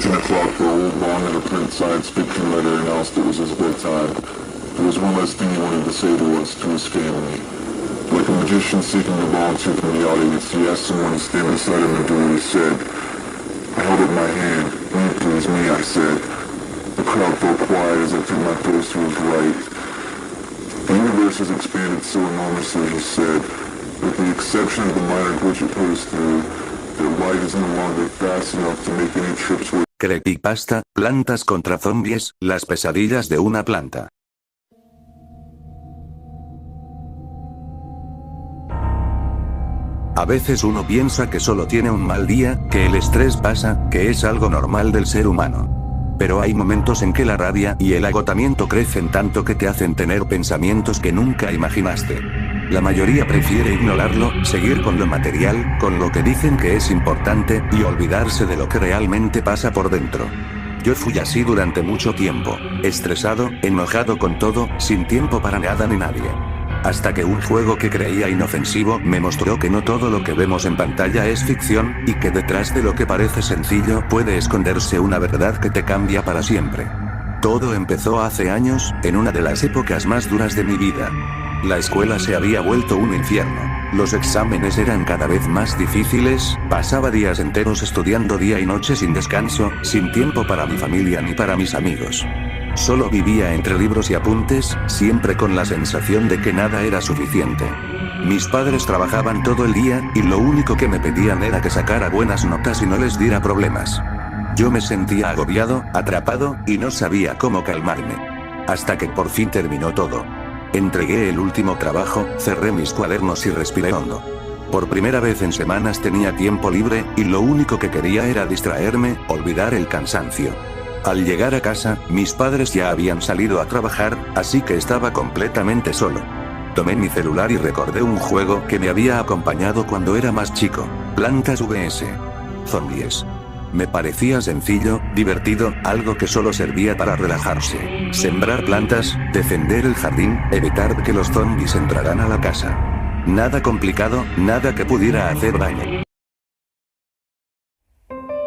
Scratching a clock for old long and a print science fiction letter announced it was his bedtime. It was one less thing he wanted to say to us, to his family. Like a magician seeking a volunteer from the audience, he asked someone to stand beside him and do what he said. I held up my hand. Will you please me, I said. The crowd fell quiet as I took my toes to his right. The universe has expanded so enormously, he said. With the exception of the minor glitch it put us through, their light is no longer fast enough to make any trips worth. Creepypasta, plantas contra zombies, las pesadillas de una planta. A veces uno piensa que solo tiene un mal día, que el estrés pasa, que es algo normal del ser humano. Pero hay momentos en que la rabia y el agotamiento crecen tanto que te hacen tener pensamientos que nunca imaginaste. La mayoría prefiere ignorarlo, seguir con lo material, con lo que dicen que es importante, y olvidarse de lo que realmente pasa por dentro. Yo fui así durante mucho tiempo, estresado, enojado con todo, sin tiempo para nada ni nadie. Hasta que un juego que creía inofensivo me mostró que no todo lo que vemos en pantalla es ficción, y que detrás de lo que parece sencillo puede esconderse una verdad que te cambia para siempre. Todo empezó hace años, en una de las épocas más duras de mi vida. La escuela se había vuelto un infierno. Los exámenes eran cada vez más difíciles, pasaba días enteros estudiando día y noche sin descanso, sin tiempo para mi familia ni para mis amigos. Solo vivía entre libros y apuntes, siempre con la sensación de que nada era suficiente. Mis padres trabajaban todo el día, y lo único que me pedían era que sacara buenas notas y no les diera problemas. Yo me sentía agobiado, atrapado, y no sabía cómo calmarme. Hasta que por fin terminó todo. Entregué el último trabajo, cerré mis cuadernos y respiré hondo. Por primera vez en semanas tenía tiempo libre, y lo único que quería era distraerme, olvidar el cansancio. Al llegar a casa, mis padres ya habían salido a trabajar, así que estaba completamente solo. Tomé mi celular y recordé un juego que me había acompañado cuando era más chico, Plantas vs. Zombies. Me parecía sencillo, divertido, algo que solo servía para relajarse. Sembrar plantas, defender el jardín, evitar que los zombies entraran a la casa. Nada complicado, nada que pudiera hacer daño.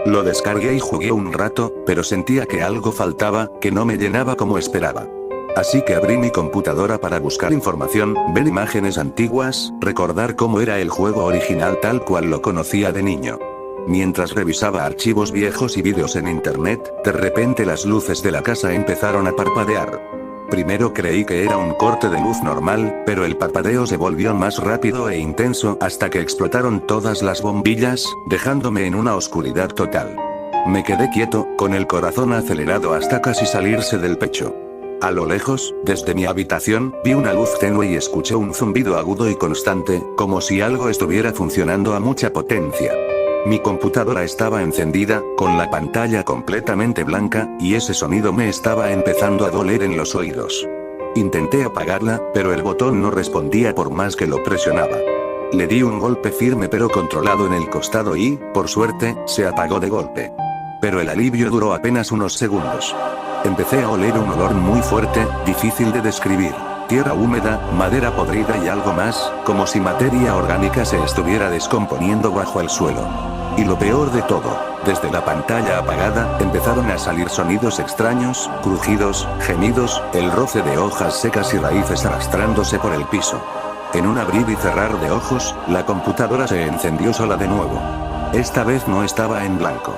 Lo descargué y jugué un rato, pero sentía que algo faltaba, que no me llenaba como esperaba. Así que abrí mi computadora para buscar información, ver imágenes antiguas, recordar cómo era el juego original tal cual lo conocía de niño. Mientras revisaba archivos viejos y vídeos en internet, de repente las luces de la casa empezaron a parpadear. Primero creí que era un corte de luz normal, pero el parpadeo se volvió más rápido e intenso hasta que explotaron todas las bombillas, dejándome en una oscuridad total. Me quedé quieto, con el corazón acelerado hasta casi salirse del pecho. A lo lejos, desde mi habitación, vi una luz tenue y escuché un zumbido agudo y constante, como si algo estuviera funcionando a mucha potencia. Mi computadora estaba encendida, con la pantalla completamente blanca, y ese sonido me estaba empezando a doler en los oídos. Intenté apagarla, pero el botón no respondía por más que lo presionaba. Le di un golpe firme pero controlado en el costado y, por suerte, se apagó de golpe. Pero el alivio duró apenas unos segundos. Empecé a oler un olor muy fuerte, difícil de describir. Tierra húmeda, madera podrida y algo más, como si materia orgánica se estuviera descomponiendo bajo el suelo. Y lo peor de todo, desde la pantalla apagada, empezaron a salir sonidos extraños, crujidos, gemidos, el roce de hojas secas y raíces arrastrándose por el piso. En un abrir y cerrar de ojos, la computadora se encendió sola de nuevo. Esta vez no estaba en blanco.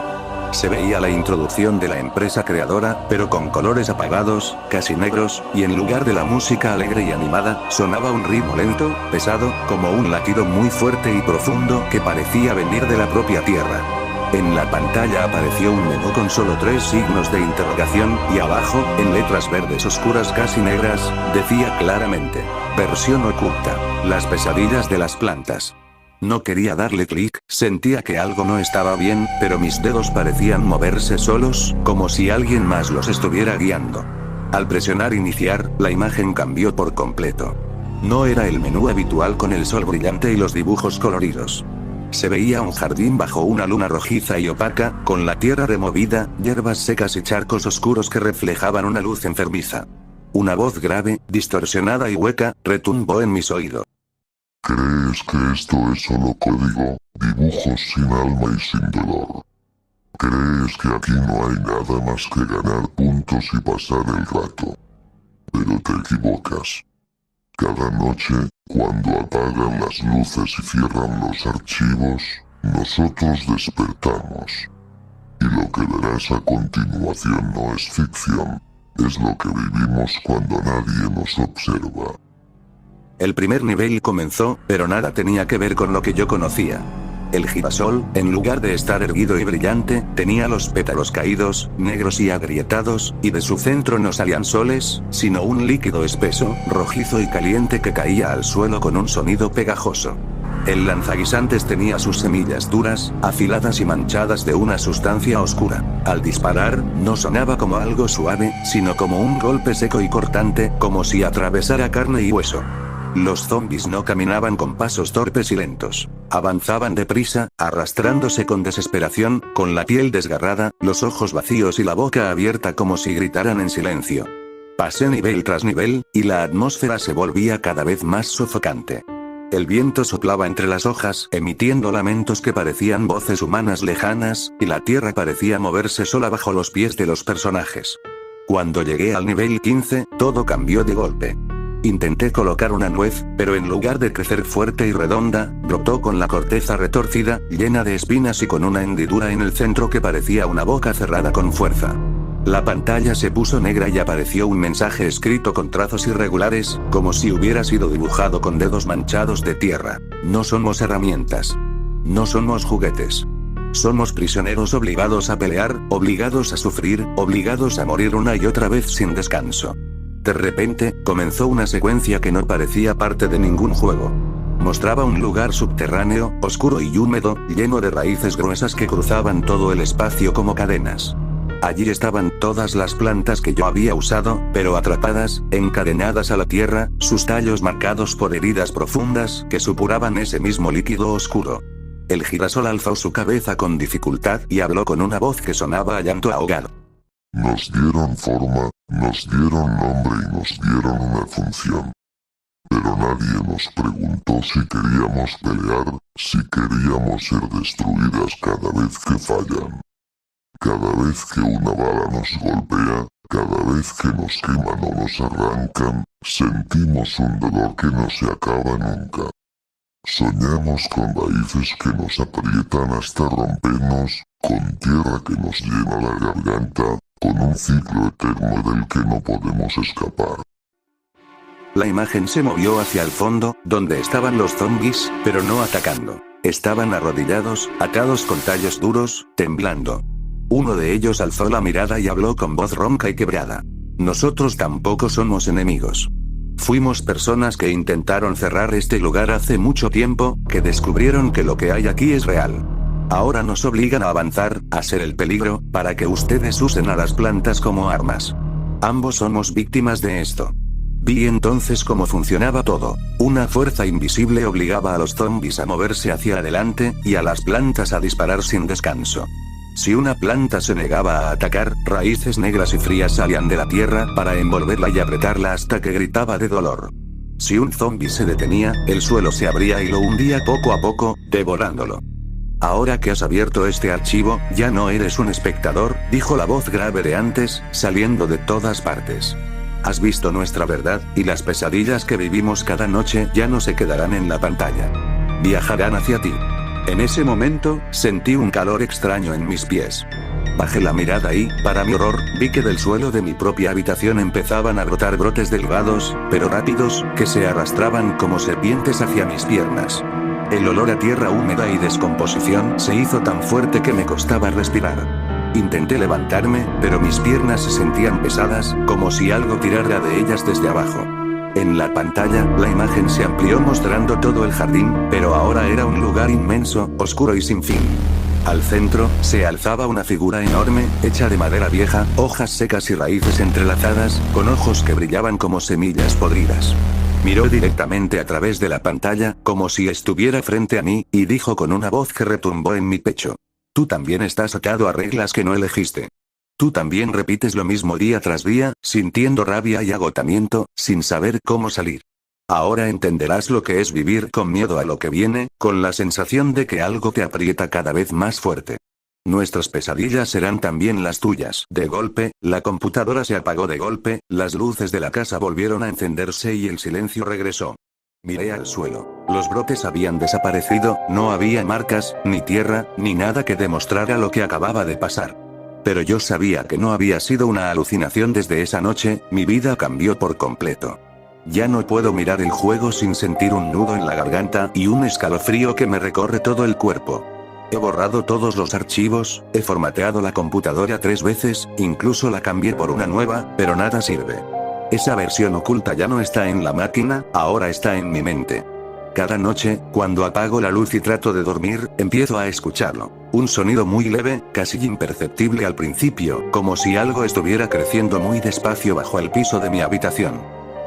Se veía la introducción de la empresa creadora, pero con colores apagados, casi negros, y en lugar de la música alegre y animada, sonaba un ritmo lento, pesado, como un latido muy fuerte y profundo que parecía venir de la propia tierra. En la pantalla apareció un menú con solo 3 signos de interrogación, y abajo, en letras verdes oscuras casi negras, decía claramente: versión oculta, las pesadillas de las plantas. No quería darle clic, sentía que algo no estaba bien, pero mis dedos parecían moverse solos, como si alguien más los estuviera guiando. Al presionar iniciar, la imagen cambió por completo. No era el menú habitual con el sol brillante y los dibujos coloridos. Se veía un jardín bajo una luna rojiza y opaca, con la tierra removida, hierbas secas y charcos oscuros que reflejaban una luz enfermiza. Una voz grave, distorsionada y hueca, retumbó en mis oídos. ¿Crees que esto es solo código, dibujos sin alma y sin dolor? Crees que aquí no hay nada más que ganar puntos y pasar el rato. Pero te equivocas. Cada noche, cuando apagan las luces y cierran los archivos, nosotros despertamos. Y lo que verás a continuación no es ficción, es lo que vivimos cuando nadie nos observa. El primer nivel comenzó, pero nada tenía que ver con lo que yo conocía. El girasol, en lugar de estar erguido y brillante, tenía los pétalos caídos, negros y agrietados, y de su centro no salían soles, sino un líquido espeso, rojizo y caliente que caía al suelo con un sonido pegajoso. El lanzaguisantes tenía sus semillas duras, afiladas y manchadas de una sustancia oscura. Al disparar, no sonaba como algo suave, sino como un golpe seco y cortante, como si atravesara carne y hueso. Los zombies no caminaban con pasos torpes y lentos. Avanzaban deprisa, arrastrándose con desesperación, con la piel desgarrada, los ojos vacíos y la boca abierta como si gritaran en silencio. Pasé nivel tras nivel, y la atmósfera se volvía cada vez más sofocante. El viento soplaba entre las hojas, emitiendo lamentos que parecían voces humanas lejanas, y la tierra parecía moverse sola bajo los pies de los personajes. Cuando llegué al nivel 15, todo cambió de golpe. Intenté colocar una nuez, pero en lugar de crecer fuerte y redonda, brotó con la corteza retorcida, llena de espinas y con una hendidura en el centro que parecía una boca cerrada con fuerza. La pantalla se puso negra y apareció un mensaje escrito con trazos irregulares, como si hubiera sido dibujado con dedos manchados de tierra. No somos herramientas. No somos juguetes. Somos prisioneros obligados a pelear, obligados a sufrir, obligados a morir una y otra vez sin descanso. De repente, comenzó una secuencia que no parecía parte de ningún juego. Mostraba un lugar subterráneo, oscuro y húmedo, lleno de raíces gruesas que cruzaban todo el espacio como cadenas. Allí estaban todas las plantas que yo había usado, pero atrapadas, encadenadas a la tierra, sus tallos marcados por heridas profundas que supuraban ese mismo líquido oscuro. El girasol alzó su cabeza con dificultad y habló con una voz que sonaba a llanto ahogado. Nos dieron forma, nos dieron nombre y nos dieron una función. Pero nadie nos preguntó si queríamos pelear, si queríamos ser destruidas cada vez que fallan. Cada vez que una bala nos golpea, cada vez que nos queman o nos arrancan, sentimos un dolor que no se acaba nunca. Soñamos con raíces que nos aprietan hasta rompernos, con tierra que nos llena la garganta, con un ciclo eterno del que no podemos escapar. La imagen se movió hacia el fondo, donde estaban los zombies, pero no atacando. Estaban arrodillados, atados con tallos duros, temblando. Uno de ellos alzó la mirada y habló con voz ronca y quebrada. Nosotros tampoco somos enemigos. Fuimos personas que intentaron cerrar este lugar hace mucho tiempo, que descubrieron que lo que hay aquí es real. Ahora nos obligan a avanzar, a ser el peligro, para que ustedes usen a las plantas como armas. Ambos somos víctimas de esto. Vi entonces cómo funcionaba todo. Una fuerza invisible obligaba a los zombies a moverse hacia adelante, y a las plantas a disparar sin descanso. Si una planta se negaba a atacar, raíces negras y frías salían de la tierra para envolverla y apretarla hasta que gritaba de dolor. Si un zombie se detenía, el suelo se abría y lo hundía poco a poco, devorándolo. Ahora que has abierto este archivo, ya no eres un espectador, dijo la voz grave de antes, saliendo de todas partes. Has visto nuestra verdad, y las pesadillas que vivimos cada noche ya no se quedarán en la pantalla. Viajarán hacia ti. En ese momento, sentí un calor extraño en mis pies. Bajé la mirada y, para mi horror, vi que del suelo de mi propia habitación empezaban a brotar brotes delgados, pero rápidos, que se arrastraban como serpientes hacia mis piernas. El olor a tierra húmeda y descomposición se hizo tan fuerte que me costaba respirar. Intenté levantarme, pero mis piernas se sentían pesadas, como si algo tirara de ellas desde abajo. En la pantalla, la imagen se amplió mostrando todo el jardín, pero ahora era un lugar inmenso, oscuro y sin fin. Al centro, se alzaba una figura enorme, hecha de madera vieja, hojas secas y raíces entrelazadas, con ojos que brillaban como semillas podridas. Miró directamente a través de la pantalla, como si estuviera frente a mí, y dijo con una voz que retumbó en mi pecho. Tú también estás atado a reglas que no elegiste. Tú también repites lo mismo día tras día, sintiendo rabia y agotamiento, sin saber cómo salir. Ahora entenderás lo que es vivir con miedo a lo que viene, con la sensación de que algo te aprieta cada vez más fuerte. Nuestras pesadillas serán también las tuyas. De golpe, la computadora se apagó de golpe, las luces de la casa volvieron a encenderse y el silencio regresó. Miré al suelo. Los brotes habían desaparecido, no había marcas, ni tierra, ni nada que demostrara lo que acababa de pasar. Pero yo sabía que no había sido una alucinación desde esa noche, mi vida cambió por completo. Ya no puedo mirar el juego sin sentir un nudo en la garganta y un escalofrío que me recorre todo el cuerpo. He borrado todos los archivos, he formateado la computadora 3 veces, incluso la cambié por una nueva, pero nada sirve. Esa versión oculta ya no está en la máquina, ahora está en mi mente. Cada noche, cuando apago la luz y trato de dormir, empiezo a escucharlo. Un sonido muy leve, casi imperceptible al principio, como si algo estuviera creciendo muy despacio bajo el piso de mi habitación.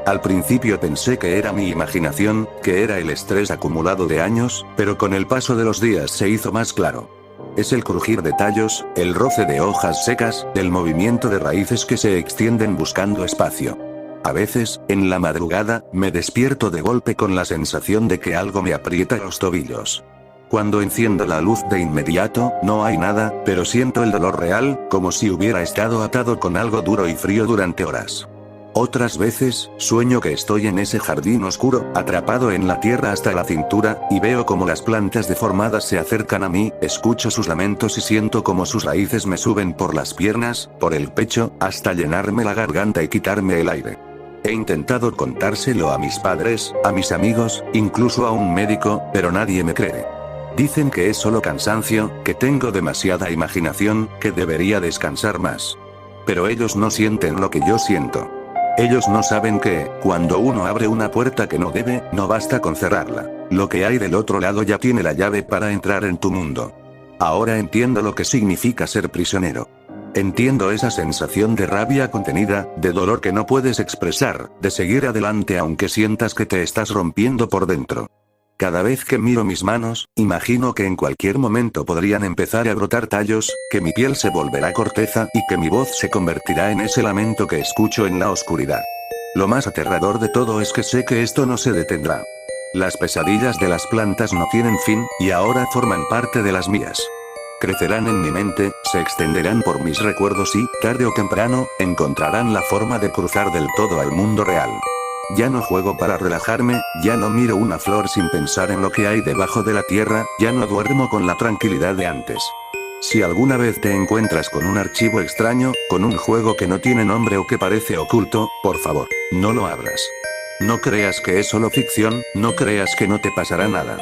Al principio pensé que era mi imaginación, que era el estrés acumulado de años, pero con el paso de los días se hizo más claro. Es el crujir de tallos, el roce de hojas secas, el movimiento de raíces que se extienden buscando espacio. A veces, en la madrugada, me despierto de golpe con la sensación de que algo me aprieta los tobillos. Cuando enciendo la luz de inmediato, no hay nada, pero siento el dolor real, como si hubiera estado atado con algo duro y frío durante horas. Otras veces, sueño que estoy en ese jardín oscuro, atrapado en la tierra hasta la cintura, y veo como las plantas deformadas se acercan a mí, escucho sus lamentos y siento como sus raíces me suben por las piernas, por el pecho, hasta llenarme la garganta y quitarme el aire. He intentado contárselo a mis padres, a mis amigos, incluso a un médico, pero nadie me cree. Dicen que es solo cansancio, que tengo demasiada imaginación, que debería descansar más. Pero ellos no sienten lo que yo siento. Ellos no saben que, cuando uno abre una puerta que no debe, no basta con cerrarla. Lo que hay del otro lado ya tiene la llave para entrar en tu mundo. Ahora entiendo lo que significa ser prisionero. Entiendo esa sensación de rabia contenida, de dolor que no puedes expresar, de seguir adelante aunque sientas que te estás rompiendo por dentro. Cada vez que miro mis manos, imagino que en cualquier momento podrían empezar a brotar tallos, que mi piel se volverá corteza y que mi voz se convertirá en ese lamento que escucho en la oscuridad. Lo más aterrador de todo es que sé que esto no se detendrá. Las pesadillas de las plantas no tienen fin, y ahora forman parte de las mías. Crecerán en mi mente, se extenderán por mis recuerdos y, tarde o temprano, encontrarán la forma de cruzar del todo al mundo real. Ya no juego para relajarme, ya no miro una flor sin pensar en lo que hay debajo de la tierra, ya no duermo con la tranquilidad de antes. Si alguna vez te encuentras con un archivo extraño, con un juego que no tiene nombre o que parece oculto, por favor, no lo abras. No creas que es solo ficción, no creas que no te pasará nada.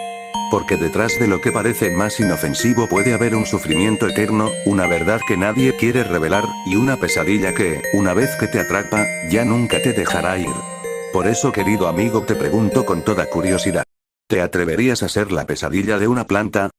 Porque detrás de lo que parece más inofensivo puede haber un sufrimiento eterno, una verdad que nadie quiere revelar, y una pesadilla que, una vez que te atrapa, ya nunca te dejará ir. Por eso, querido amigo, te pregunto con toda curiosidad. ¿Te atreverías a ser la pesadilla de una planta?